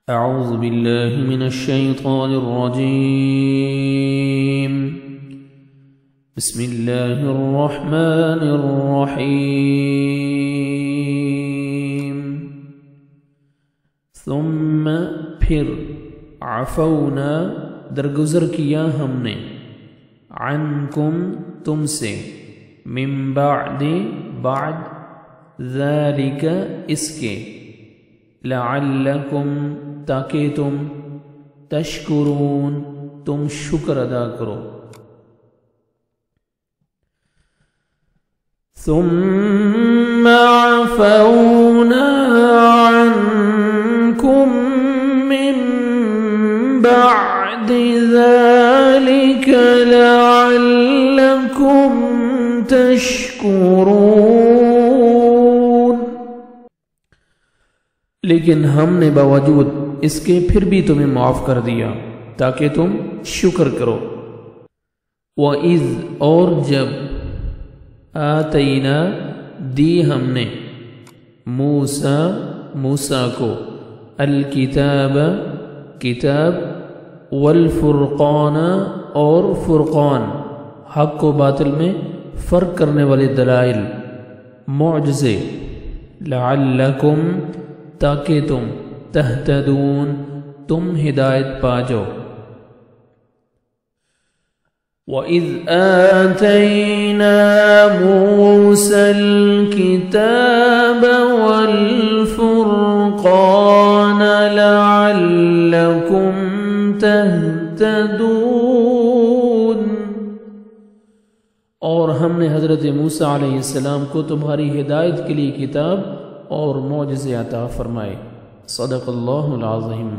أعوذ بالله من الشيطان الرجيم. بسم الله الرحمن الرحيم. ثم پھر عفونا درگزر کیا ہم نے عنکم تم سے من بعد ذالک اس کے لعلکم تاکہ تم تشکرون تم شکر ادا کرو. ثم عفونا عنکم من بعد ذلك لعلکم تشکرون. لیکن ہم نے باوجود اس کے پھر بھی تمہیں معاف کر دیا تاکہ تم شکر کرو. وَإِذْ اور جب آتینا دی ہم نے موسیٰ کو الکتاب کتاب والفرقان اور فرقان حق و باطل میں فرق کرنے والے دلائل معجزے لعلکم تاکہ تم تہتدون تم ہدایت پا جاؤ. وَإِذْ آتَيْنَا مُوسَى الْكِتَابَ وَالْفُرْقَانَ لَعَلَّكُمْ تَهْتَدُونَ. اور ہم نے حضرت موسیٰ علیہ السلام کو تمہاری ہدایت کے لیے کتاب اور معجزے عطا فرمائے. صدق اللہ العظیم.